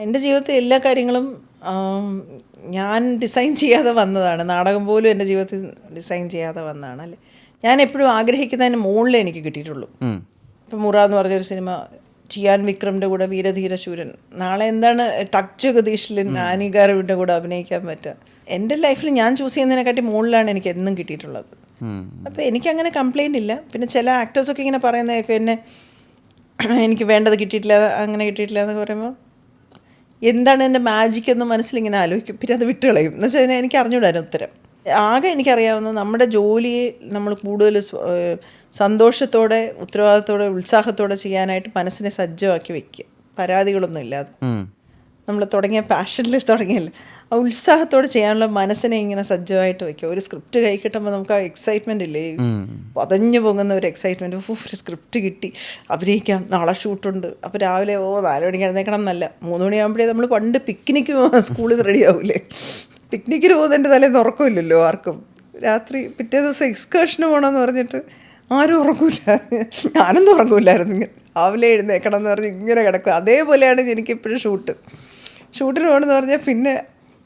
എൻ്റെ ജീവിതത്തിൽ എല്ലാ കാര്യങ്ങളും ഞാൻ ഡിസൈൻ ചെയ്യാതെ വന്നതാണ്. നാടകം പോലും എൻ്റെ ജീവിതത്തിൽ ഡിസൈൻ ചെയ്യാതെ വന്നതാണ് അല്ലേ. ഞാൻ എപ്പോഴും ആഗ്രഹിക്കുന്നതിന് മുകളിലേ എനിക്ക് കിട്ടിയിട്ടുള്ളൂ. ഇപ്പം മുറ എന്ന് പറഞ്ഞൊരു സിനിമ, ചിയാൻ വിക്രമിൻ്റെ കൂടെ വീരധീരശൂരൻ, നാളെ എന്താണ് ടക് ജഗദീഷിലും നാനികാരവിൻ്റെ കൂടെ അഭിനയിക്കാൻ പറ്റുക. എൻ്റെ ലൈഫിൽ ഞാൻ ചൂസ് ചെയ്യുന്നതിനെക്കാട്ടി മുകളിലാണ് എനിക്ക് എന്നും കിട്ടിയിട്ടുള്ളത്. അപ്പോൾ എനിക്കങ്ങനെ കംപ്ലയിൻ്റ് ഇല്ല. പിന്നെ ചില ആക്ടേഴ്സൊക്കെ ഇങ്ങനെ പറയുന്നതൊക്കെ എന്നെ എനിക്ക് വേണ്ടത് കിട്ടിയിട്ടില്ല, അങ്ങനെ കിട്ടിയിട്ടില്ല എന്നൊക്കെ പറയുമ്പോൾ എന്താണ് എൻ്റെ മാജിക് എന്ന് മനസ്സിലിങ്ങനെ ആലോചിക്കും. പിന്നെ അത് വിട്ടുകളയും. എന്ന് വെച്ചാൽ എനിക്ക് അറിഞ്ഞുകൂടായിരുന്നു ഉത്തരം. ആകെ എനിക്കറിയാവുന്നത് നമ്മുടെ ജോലിയെ നമ്മൾ കൂടുതൽ സന്തോഷത്തോടെ, ഉത്തരവാദിത്തോടെ, ഉത്സാഹത്തോടെ ചെയ്യാനായിട്ട് മനസ്സിനെ സജ്ജമാക്കി വെക്കുക, പരാതികളൊന്നും ഇല്ലാതെ. നമ്മൾ തുടങ്ങിയ പാഷനിൽ തുടങ്ങിയല്ലോ, ആ ഉത്സാഹത്തോടെ ചെയ്യാനുള്ള മനസ്സിനെ ഇങ്ങനെ സജ്ജമായിട്ട് വയ്ക്കുക. ഒരു സ്ക്രിപ്റ്റ് കൈ കിട്ടുമ്പോൾ നമുക്ക് ആ എക്സൈറ്റ്മെൻ്റ് ഇല്ലേ, പതഞ്ഞു പോകുന്ന ഒരു എക്സൈറ്റ്മെൻറ്റ്. ഒരു സ്ക്രിപ്റ്റ് കിട്ടി, അഭിനയിക്കാം, നാളെ ഷൂട്ടുണ്ട്. അപ്പോൾ രാവിലെ 4 മണിക്ക് എഴുന്നേക്കണം എന്നല്ല, 3 മണിയാകുമ്പോഴേ നമ്മൾ പണ്ട് പിക്നിക്ക് സ്കൂളിൽ റെഡി ആവില്ലേ, പിക്നിക്കിന് പോകുന്നതിൻ്റെ തലേന്ന് ഉറക്കമില്ലല്ലോ ആർക്കും. രാത്രി പിറ്റേ ദിവസം എക്സ്കേർഷന് പോകണമെന്ന് പറഞ്ഞിട്ട് ആരും ഉറങ്ങില്ല. ഞാനൊന്നും ഉറങ്ങില്ലായിരുന്നു. ഇങ്ങനെ രാവിലെ എഴുന്നേക്കണം എന്ന് പറഞ്ഞ് ഇങ്ങനെ കിടക്കും. അതേപോലെയാണ് എനിക്കിപ്പോഴും ഷൂട്ടിന് പോകണമെന്ന് പറഞ്ഞാൽ പിന്നെ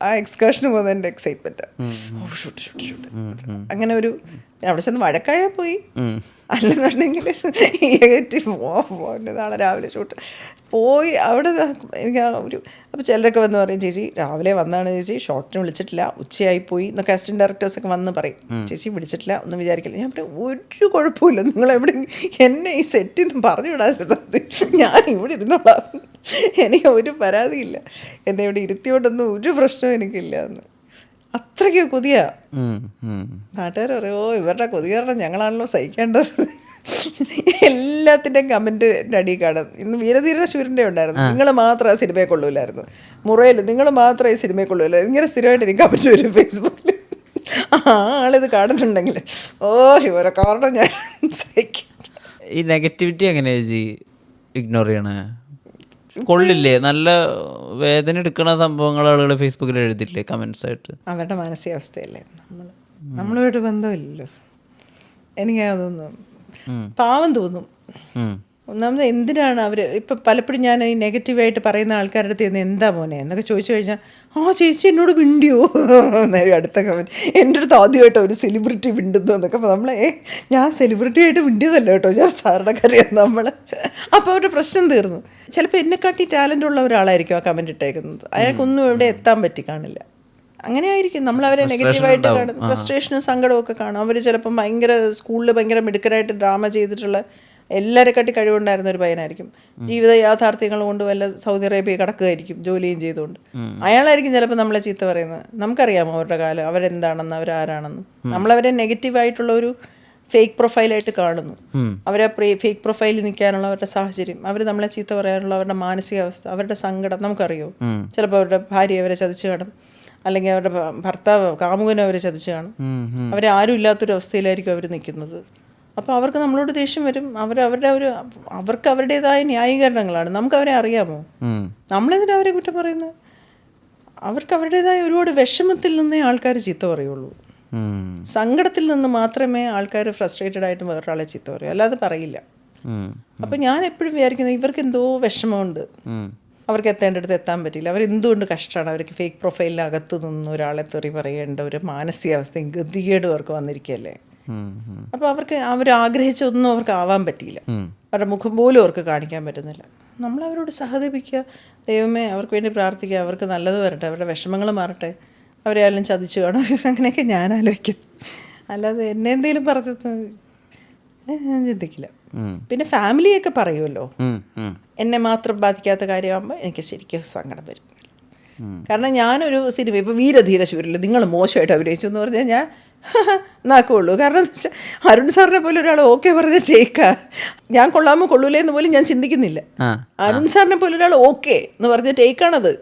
ആ എക്സ്കേർഷന് പോകുന്നത് എൻ്റെ എക്സൈറ്റ്മെൻറ്റ്. ഷൂട്ട് അങ്ങനെ ഒരു അവിടെ ചെന്ന് വഴക്കായാൽ പോയി, അല്ലെന്നുണ്ടെങ്കിൽ നാളെ രാവിലെ ഷൂട്ട് പോയി. അവിടെ എനിക്ക് ഒരു അപ്പോൾ ചിലരൊക്കെ വന്ന് പറയും, ചേച്ചി രാവിലെ വന്നാണ് ചേച്ചി, ഷോട്ടിന് വിളിച്ചിട്ടില്ല, ഉച്ചയായി പോയി എന്നൊക്കെ അസിസ്റ്റൻ്റ് ഡയറക്ടേഴ്സൊക്കെ വന്ന് പറയും. ചേച്ചി വിളിച്ചിട്ടില്ല, ഒന്നും വിചാരിക്കില്ല. ഞാൻ പറയും ഒരു കുഴപ്പമില്ല, നിങ്ങൾ എവിടെ എന്നെ ഈ സെറ്റിൽ നിന്ന് പറഞ്ഞു വിടാതിരുന്നത്, ഞാൻ ഇവിടെ ഇരുന്നോളാം, എനിക്ക് ഒരു പരാതിയില്ല, എന്നെ ഇവിടെ ഇരുത്തിയോണ്ടൊന്നും ഒരു പ്രശ്നവും എനിക്കില്ല എന്ന്. അത്രയ്ക്ക് കൊതിയാ. നാട്ടുകാർ പറയോ ഇവരുടെ കൊതി കാരണം ഞങ്ങളാണല്ലോ സഹിക്കേണ്ടത്. എല്ലാത്തിൻ്റെയും കമൻറ്റിൻ്റെ അടിയിൽ കാണും. ഇന്ന് വീരധീരശൂരൻ്റെ ഉണ്ടായിരുന്നു, നിങ്ങൾ മാത്രം ആ സിനിമയെ കൊള്ളൂലായിരുന്നു, മുറയിൽ നിങ്ങൾ മാത്രമേ ഈ സിനിമയെ കൊള്ളൂലായിരുന്നു, ഇങ്ങനെ സ്ഥിരമായിട്ട് എനിക്ക് കമൻറ്റ് വരും ഫേസ്ബുക്കിൽ. ആളിത് കാണുന്നുണ്ടെങ്കിൽ ഇവരെ കാരണം ഞാൻ സഹിക്കും. ഈ നെഗറ്റിവിറ്റി എങ്ങനെയാ ഇഗ്നോർ ചെയ്യണേ? കൊള്ളില്ലേ? നല്ല വേദന എടുക്കുന്ന സംഭവങ്ങൾ ആളുകൾ ഫേസ്ബുക്കിൽ എഴുതില്ലേ കമൻസ് ആയിട്ട്? അവരുടെ മാനസികാവസ്ഥയല്ലേ, നമ്മളുമായിട്ട് ബന്ധമില്ലല്ലോ. എനിക്ക് അതൊന്നും പാവം തോന്നും. ഒന്നാമത് എന്തിനാണ് അവർ ഇപ്പം പലപ്പോഴും ഞാൻ ഈ നെഗറ്റീവായിട്ട് പറയുന്ന ആൾക്കാരുടെ അടുത്ത് നിന്ന് എന്താ മോനെ എന്നൊക്കെ ചോദിച്ചു കഴിഞ്ഞാൽ, ചേച്ചി എന്നോട് മിണ്ടിയോ നേരം അടുത്ത കമൻറ്റ്, എൻ്റെ അടുത്ത് ആദ്യമായിട്ടോ ഒരു സെലിബ്രിറ്റി മിണ്ടുന്നു എന്നൊക്കെ. അപ്പോൾ നമ്മളെ ഞാൻ സെലിബ്രിറ്റി ആയിട്ട് മിണ്ടിയതല്ല കേട്ടോ, ഞാൻ സാറിനൊക്കറിയാം നമ്മൾ. അപ്പോൾ അവരുടെ പ്രശ്നം തീർന്നു. ചിലപ്പോൾ എന്നെക്കാട്ടി ടാലൻ്റ് ഉള്ള ഒരാളായിരിക്കും ആ കമൻറ്റ് ഇട്ടേക്കുന്നത്, അയാൾക്കൊന്നും എവിടെ എത്താൻ പറ്റി കാണില്ല. അങ്ങനെ ആയിരിക്കും നമ്മളവരെ നെഗറ്റീവായിട്ട് കാണും. ഫ്രസ്ട്രേഷനും സങ്കടവും ഒക്കെ കാണും. അവർ ചിലപ്പം സ്കൂളിൽ ഭയങ്കര മിടുക്കരായിട്ട് ഡ്രാമ ചെയ്തിട്ടുള്ള എല്ലാവരെക്കാട്ടി കഴിവുണ്ടായിരുന്ന ഒരു പയ്യനായിരിക്കും. ജീവിത യാഥാർത്ഥ്യങ്ങൾ കൊണ്ട് വല്ല സൗദി അറേബ്യ കിടക്കുകയായിരിക്കും ജോലിയും ചെയ്തുകൊണ്ട്. അയാളായിരിക്കും ചിലപ്പോൾ നമ്മളെ ചീത്ത പറയുന്നത്. നമുക്കറിയാമോ അവരുടെ കാലം, അവരെന്താണെന്ന്, അവരാരാണെന്ന്. നമ്മളവരെ നെഗറ്റീവായിട്ടുള്ള ഒരു ഫേക്ക് പ്രൊഫൈലായിട്ട് കാണുന്നു. അവരെ ഫേക്ക് പ്രൊഫൈലിൽ നിൽക്കാനുള്ള അവരുടെ സാഹചര്യം, അവർ നമ്മളെ ചീത്ത പറയാനുള്ള അവരുടെ മാനസികാവസ്ഥ, അവരുടെ സങ്കടം നമുക്കറിയോ. ചിലപ്പോൾ അവരുടെ ഭാര്യ അവരെ ചതിച്ച് കാണും, അല്ലെങ്കിൽ അവരുടെ ഭർത്താവ് കാമുകനും അവരെ ചതിച്ച് കാണും. അവരെ ആരും ഇല്ലാത്തൊരു അവസ്ഥയിലായിരിക്കും അവർ നിൽക്കുന്നത്. അപ്പോൾ അവർക്ക് നമ്മളോട് ദേഷ്യം വരും. അവർക്ക് അവരുടേതായ ന്യായീകരണങ്ങളാണ്. നമുക്കവരെ അറിയാമോ? നമ്മളെന്തിനാ അവരെ കുറ്റം പറയുന്നത്? അവർക്ക് അവരുടേതായ ഒരുപാട് വിഷമത്തിൽ നിന്നേ ആൾക്കാർ ചീത്ത പറയുള്ളൂ. സങ്കടത്തിൽ നിന്ന് മാത്രമേ ആൾക്കാർ ഫ്രസ്ട്രേറ്റഡ് ആയിട്ട് വേറൊരാളെ ചീത്ത പറയൂ, അല്ലാതെ പറയില്ല. അപ്പം ഞാൻ എപ്പോഴും വിചാരിക്കുന്നത് ഇവർക്ക് എന്തോ വിഷമമുണ്ട്, അവർക്ക് എത്തേണ്ടടുത്ത് എത്താൻ പറ്റില്ല, അവരെന്തുകൊണ്ട് കഷ്ടമാണ്, അവർക്ക് ഫേക്ക് പ്രൊഫൈലിനകത്ത് നിന്ന് ഒരാളെ തെറി പറയേണ്ട ഒരു മാനസികാവസ്ഥയും ഗതികേടും അവർക്ക് വന്നിരിക്കുകയല്ലേ. അപ്പോൾ അവരാഗ്രഹിച്ചൊന്നും അവർക്ക് ആവാൻ പറ്റിയില്ല, അവരുടെ മുഖം പോലും അവർക്ക് കാണിക്കാൻ പറ്റുന്നില്ല. നമ്മളവരോട് സഹതപിക്കുക, ദൈവമേ അവർക്ക് വേണ്ടി പ്രാർത്ഥിക്കുക, അവർക്ക് നല്ലത് വരട്ടെ, അവരുടെ വിഷമങ്ങൾ മാറട്ടെ, അവരെ ആരെങ്കിലും ചതിച്ചു കാണും, അങ്ങനെയൊക്കെ ഞാൻ ആലോചിക്കുന്നു. അല്ലാതെ എന്നെ എന്തെങ്കിലും പറഞ്ഞു ഞാൻ ചിന്തിക്കില്ല. പിന്നെ ഫാമിലിയൊക്കെ പറയുമല്ലോ, എന്നെ മാത്രം ബാധിക്കാത്ത കാര്യമാകുമ്പോൾ എനിക്ക് ശരിക്കും സങ്കടം വരും. കാരണം ഞാനൊരു സിനിമ ഇപ്പോൾ വീരധീരശൂരിൽ നിങ്ങൾ മോശമായിട്ട് അഭിനയിച്ചു എന്ന് പറഞ്ഞാൽ ഞാൻ നാക്കുള്ളൂ. കാരണം എന്താ വെച്ചാൽ അരുൺ സാറിനെ പോലെ ഒരാൾ ഓക്കെ പറഞ്ഞ ടേക്കാ, ഞാൻ കൊള്ളാമോ കൊള്ളൂലേ എന്ന് പോലും ഞാൻ ചിന്തിക്കുന്നില്ല. അരുൺ സാറിനെ പോലെ ഒരാൾ ഓക്കെ എന്ന് പറഞ്ഞ ടേക്കാണത്.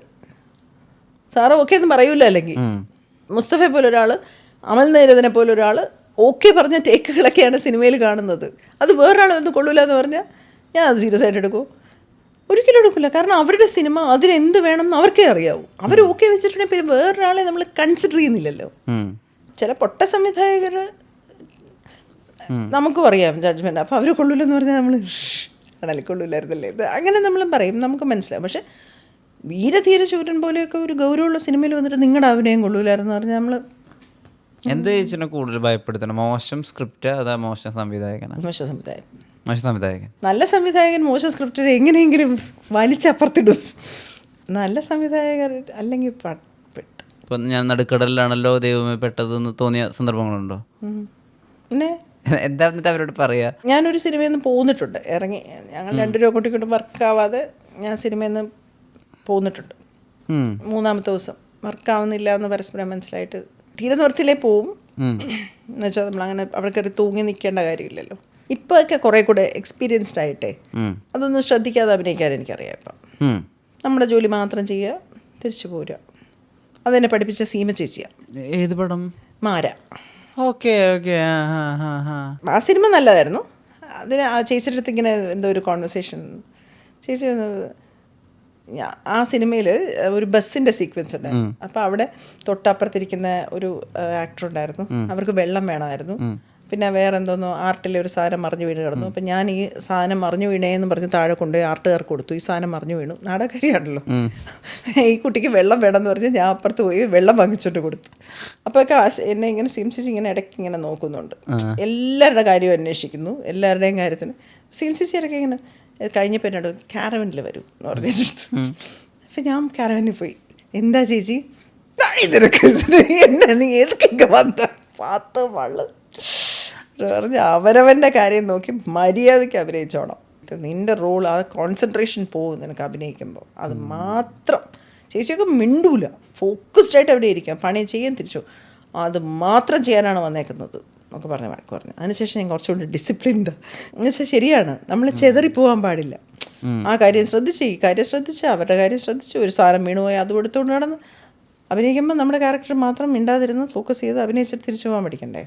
സാറ് ഓക്കെ എന്ന് പറയൂല. അല്ലെങ്കിൽ മുസ്തഫയെ പോലെ ഒരാൾ, അമൽ നീരദിനെ പോലെ ഒരാൾ ഓക്കെ പറഞ്ഞ ടേക്കുകളൊക്കെയാണ് സിനിമയിൽ കാണുന്നത്. അത് വേറൊരാൾ ഒന്നും കൊള്ളൂല എന്ന് പറഞ്ഞാൽ ഞാൻ അത് സീരിയസ് ആയിട്ട് എടുക്കുമോ? ഒരിക്കലും എടുക്കില്ല. കാരണം അവരുടെ സിനിമ അതിനെന്ത് വേണം എന്ന് അവർക്കേ അറിയാവൂ. അവർ ഓക്കെ വെച്ചിട്ടുണ്ടെങ്കിൽ പിന്നെ വേറൊരാളെ നമ്മൾ കൺസിഡർ ചെയ്യുന്നില്ലല്ലോ. ചില പൊട്ട സംവിധായകർ നമുക്കും അറിയാം ജഡ്ജ്മെൻറ്റ്, അപ്പോൾ അവർ കൊള്ളൂലെന്ന് പറഞ്ഞാൽ നമ്മൾ ആണല്ലേ കൊള്ളൂലായിരുന്നല്ലേ ഇത് അങ്ങനെ നമ്മൾ പറയും, നമുക്ക് മനസ്സിലാവും. പക്ഷെ വീരധീരശൂരൻ പോലെയൊക്കെ ഒരു ഗൗരവമുള്ള സിനിമയിൽ വന്നിട്ട് നിങ്ങളുടെ അഭിനയം കൊള്ളൂലായിരുന്നു പറഞ്ഞാൽ നമ്മൾ എന്ത് ചേച്ചിനെ കൂടുതൽ ഭയപ്പെടുത്തണം, മോശം സ്ക്രിപ്റ്റ് അതാ മോശം സംവിധായകനാണ്? മോശം സംവിധായകൻ. മോശം സംവിധായകൻ. നല്ല സംവിധായകൻ മോശം സ്ക്രിപ്റ്റിൽ എങ്ങനെയെങ്കിലും വലിച്ചപ്പുറത്തിടും. നല്ല സംവിധായകർ അല്ലെങ്കിൽ ഇപ്പം ഞാൻ നടുക്കടലിലാണല്ലോ ദൈവമേ പെട്ടതെന്ന് തോന്നിയ സന്ദർഭങ്ങളുണ്ടോ? പിന്നെ എന്താ എന്നിട്ട് അവരോട് പറയാ? ഞാനൊരു സിനിമയിൽ നിന്ന് പോന്നിട്ടുണ്ട്, ഇറങ്ങി ഞങ്ങൾ 2 രൂപ കൂട്ടിക്കൊണ്ട് വർക്കാവാതെ ഞാൻ സിനിമയിൽ നിന്ന് പോന്നിട്ടുണ്ട്. 3-ാമത്തെ ദിവസം വർക്കാവുന്നില്ല എന്ന് പരസ്പരം മനസ്സിലായിട്ട് തീരെ നിർത്തിലേ പോവും. എന്നുവെച്ചാൽ നമ്മളങ്ങനെ അവിടെ കയറി തൂങ്ങി നിൽക്കേണ്ട കാര്യമില്ലല്ലോ. ഇപ്പൊക്കെ കുറെ കൂടെ എക്സ്പീരിയൻസ്ഡ് ആയിട്ടേ അതൊന്നും ശ്രദ്ധിക്കാതെ അഭിനയിക്കാൻ എനിക്കറിയാം. ഇപ്പം നമ്മുടെ ജോലി മാത്രം ചെയ്യുക, തിരിച്ചു പോരുക. അതെന്നെ പഠിപ്പിച്ച സീമ ചേച്ചിയാണ്. ഏത് പടം? മാര. Okay okay. ആ സിനിമ നല്ലതായിരുന്നു. അതിന് ആ ചേച്ചിയുടെ അടുത്ത് ഇങ്ങനെ എന്തോ ഒരു കോൺവെർസേഷൻ, ചേച്ചി ആ സിനിമയിൽ ഒരു ബസ്സിൻ്റെ സീക്വൻസ് ഉണ്ടായിരുന്നു. അപ്പോൾ അവിടെ തൊട്ടപ്പുറത്തിരിക്കുന്ന ഒരു ആക്ടർ ഉണ്ടായിരുന്നു, അവർക്ക് വെള്ളം വേണമായിരുന്നു. പിന്നെ വേറെ എന്തോന്നോ ആർട്ടിലെ ഒരു സാധനം മറിഞ്ഞു വീണ് കിടന്നു. അപ്പം ഞാൻ ഈ സാധനം മറിഞ്ഞു വീണേന്ന് പറഞ്ഞ് താഴെ കൊണ്ടുപോയി ആർട്ടുകാർക്ക് കൊടുത്തു. ഈ സാധനം മറിഞ്ഞു വീണു, നാടകരിയാണല്ലോ. ഈ കുട്ടിക്ക് വെള്ളം വേണമെന്ന് പറഞ്ഞ് ഞാൻ അപ്പുറത്ത് പോയി വെള്ളം വാങ്ങിച്ചോണ്ട് കൊടുത്തു. അപ്പോഴൊക്കെ എന്നെ ഇങ്ങനെ സിംസിച്ച് ഇങ്ങനെ ഇടയ്ക്ക് ഇങ്ങനെ നോക്കുന്നുണ്ട്. എല്ലാവരുടെ കാര്യവും അന്വേഷിക്കുന്നു, എല്ലാവരുടെയും കാര്യത്തിന്. സിംസിച്ച് ഇടയ്ക്ക് ഇങ്ങനെ കഴിഞ്ഞപ്പോൾ എന്നോട് കാരവനിൽ വരും എന്ന് പറഞ്ഞിട്ട്. അപ്പം ഞാൻ കാരവനിൽ പോയി. എന്താ ചേച്ചി എന്നെ നീ ഏതൊക്കെ വന്ന പാത്ത് വള്ളു പറഞ്ഞ് അവരവൻ്റെ കാര്യം നോക്കി മര്യാദയ്ക്ക് അഭിനയിച്ചോണം. നിൻ്റെ റോൾ, ആ കോൺസെൻട്രേഷൻ പോകും നിനക്ക് അഭിനയിക്കുമ്പോൾ. അത് മാത്രം. ചേച്ചിയൊക്കെ മിണ്ടൂല, ഫോക്കസ്ഡായിട്ട് അവിടെ ഇരിക്കാം, പണി ചെയ്യാൻ തിരിച്ചു. അത് മാത്രം ചെയ്യാനാണ് വന്നേക്കുന്നത് എന്നൊക്കെ പറഞ്ഞ വഴക്ക് പറഞ്ഞു. അതിനുശേഷം ഞാൻ കുറച്ചുകൂടി ഡിസിപ്ലിൻഡ്. എന്നുവെച്ചാൽ ശരിയാണ്, നമ്മൾ ചെതറിപ്പോകാൻ പാടില്ല. ആ കാര്യം ശ്രദ്ധിച്ച്, ഈ കാര്യം ശ്രദ്ധിച്ച്, അവരുടെ കാര്യം ശ്രദ്ധിച്ച്, ഒരു സാധനം വീണുപോയി അത് കൊടുത്തുകൊണ്ട് നടന്ന് അഭിനയിക്കുമ്പോൾ നമ്മുടെ ക്യാരക്ടർ മാത്രം മിണ്ടാതിരുന്ന് ഫോക്കസ് ചെയ്ത് അഭിനയിച്ചിട്ട് തിരിച്ചു പോകാൻ പഠിക്കണ്ടേ.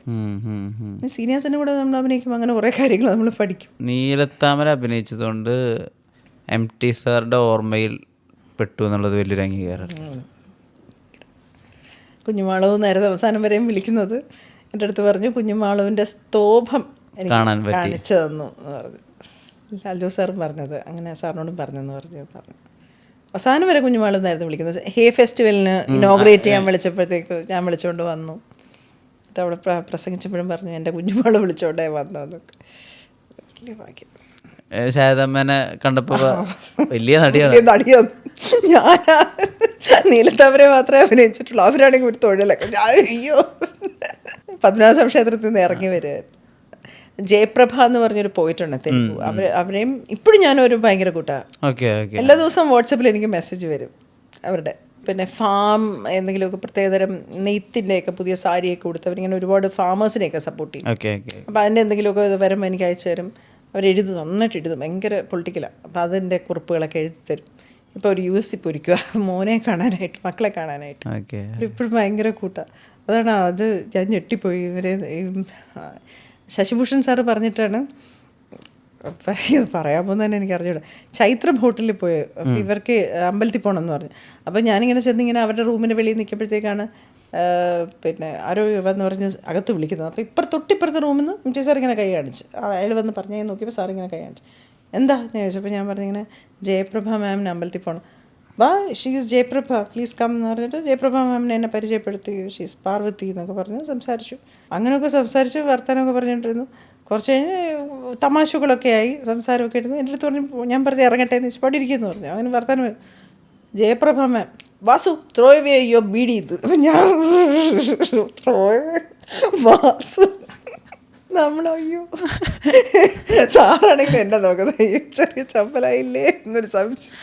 സീനിയേഴ്സിൻ്റെ കൂടെ നമ്മൾ അഭിനയിക്കുമ്പോൾ അങ്ങനെ കുറേ കാര്യങ്ങൾ നമ്മൾ പഠിക്കും. നീലത്താമര അഭിനയിച്ചതുകൊണ്ട് MT സാറുടെ ഓർമ്മയിൽ പെട്ടു എന്നുള്ളത് വലിയൊരു അംഗീകാരം. കുഞ്ഞുമാളവ് നേരത്തെ അവസാനം വരെയും വിളിക്കുന്നത് എൻ്റെ അടുത്ത് പറഞ്ഞു, കുഞ്ഞുമാളവിൻ്റെ സ്തോഭം എനിക്ക് കാണിച്ചു തന്നു എന്ന് പറഞ്ഞു. ലാൽജോ സാറും പറഞ്ഞത് അങ്ങനെ, സാറിനോടും പറഞ്ഞെന്ന് പറഞ്ഞു. അവസാനം വരെ കുഞ്ഞുമാളവ് നേരത്തെ വിളിക്കുന്നത്. ഹേ ഫെസ്റ്റിവലിന് ഇനോഗ്രേറ്റ് ചെയ്യാൻ വിളിച്ചപ്പോഴത്തേക്ക് ഞാൻ വിളിച്ചുകൊണ്ട് വന്നു. എന്നിട്ട് അവിടെ പ്രസംഗിച്ചപ്പോഴും പറഞ്ഞു എൻ്റെ കുഞ്ഞുമാള് വിളിച്ചോണ്ടേ വന്നു എന്നൊക്കെ. വലിയ ഭാഗ്യം. ശാരദമ്മേനെ കണ്ടപ്പോൾ വലിയ നടിയാണ്. ഞാൻ നീലത്താമരെ മാത്രമേ അഭിനയിച്ചിട്ടുള്ളൂ. അവരാണെങ്കിൽ ഒരു തൊഴിലൊക്കെ. അയ്യോ, പത്മനാഭ ക്ഷേത്രത്തിൽ നിന്ന് ഇറങ്ങി വരുമായിരുന്നു. ജയപ്രഭ എന്ന് പറഞ്ഞൊരു പോയിട്ടുണ്ട് തെലുഗു. അവരെയും ഇപ്പോഴും ഞാനൊരു ഭയങ്കര കൂട്ടാണ്. എല്ലാ ദിവസവും വാട്സപ്പിൽ എനിക്ക് മെസ്സേജ് വരും അവരുടെ. പിന്നെ ഫാം എന്തെങ്കിലുമൊക്കെ പ്രത്യേകതരം നെയ്ത്തിൻ്റെയൊക്കെ പുതിയ സാരിയൊക്കെ കൊടുത്ത് അവരിങ്ങനെ ഒരുപാട് ഫാമേഴ്സിനെയൊക്കെ സപ്പോർട്ട് ചെയ്യും. അപ്പോൾ അതിൻ്റെ എന്തെങ്കിലുമൊക്കെ വരുമ്പോൾ എനിക്ക് അയച്ചു തരും. അവരെഴുതും, നന്നായിട്ട് എഴുതും, ഭയങ്കര പൊളിറ്റിക്കലാണ്. അപ്പോൾ അതിൻ്റെ കുറിപ്പുകളൊക്കെ എഴുതി തരും. ഇപ്പോൾ ഒരു US പൊരിക്കുക മോനെ കാണാനായിട്ട്, മക്കളെ കാണാനായിട്ട്. ഇപ്പോഴും ഭയങ്കര കൂട്ടാണ്. അതാണ് അത് ഞാൻ ഞെട്ടിപ്പോയി. ഇവരെ ശശിഭൂഷൺ സാറ് പറഞ്ഞിട്ടാണ് പറയാൻ പോകുന്നത് തന്നെ എനിക്ക് അറിഞ്ഞൂടാ. ചൈത്ര ഹോട്ടലിൽ പോയി. അപ്പോൾ ഇവർക്ക് അമ്പലത്തിൽ പോകണം എന്ന് പറഞ്ഞു. അപ്പോൾ ഞാനിങ്ങനെ ചെന്നിങ്ങനെ അവരുടെ റൂമിൻ്റെ വെളിയിൽ നിൽക്കുമ്പോഴത്തേക്കാണ് പിന്നെ ആരോ വന്ന് പറഞ്ഞ് അകത്ത് വിളിക്കുന്നത്. അപ്പോൾ തൊട്ടിപ്പുറത്തെ റൂമിൽ നിന്ന് MT സാർ ഇങ്ങനെ കൈ കാണിച്ച്, അയാൾ വന്ന് പറഞ്ഞു നോക്കിയപ്പോൾ സാർ ഇങ്ങനെ കൈ കാണിച്ചു. എന്താ എന്ന് ചോദിച്ചപ്പോൾ ഞാൻ പറഞ്ഞിങ്ങനെ ജയപ്രഭ മാമിന് അമ്പലത്തിൽ പോകണം. വാ, ഷീസ് ജയപ്രഭ, പ്ലീസ് കം എന്ന് പറഞ്ഞിട്ട് ജയപ്രഭ മാമിനെ എന്നെ പരിചയപ്പെടുത്തി. ഷീസ് പാർവതി എന്നൊക്കെ പറഞ്ഞ് സംസാരിച്ചു. അങ്ങനെയൊക്കെ സംസാരിച്ച് വർത്തമാനമൊക്കെ പറഞ്ഞിട്ടിരുന്നു. കുറച്ച് കഴിഞ്ഞ് തമാശകളൊക്കെ ആയി, സംസാരമൊക്കെ ഇരുന്നു. എൻ്റെ അടുത്ത് പറഞ്ഞു, ഞാൻ പറഞ്ഞ് ഇറങ്ങട്ടെ എന്ന് വെച്ചാൽ പാടിയിരിക്കുന്നു പറഞ്ഞു. അങ്ങനെ വർത്തമാനം. Jayaprabha ma'am, Vasu throw away your beedi. ഇത് ഞാൻ ത്രോ അവേ വാസു, നമ്മളയ്യോ സാറാണെങ്കിൽ എന്നെ നോക്കുന്നത്, ചെറിയ ചമ്പലായില്ലേ എന്നൊരു സംശയം.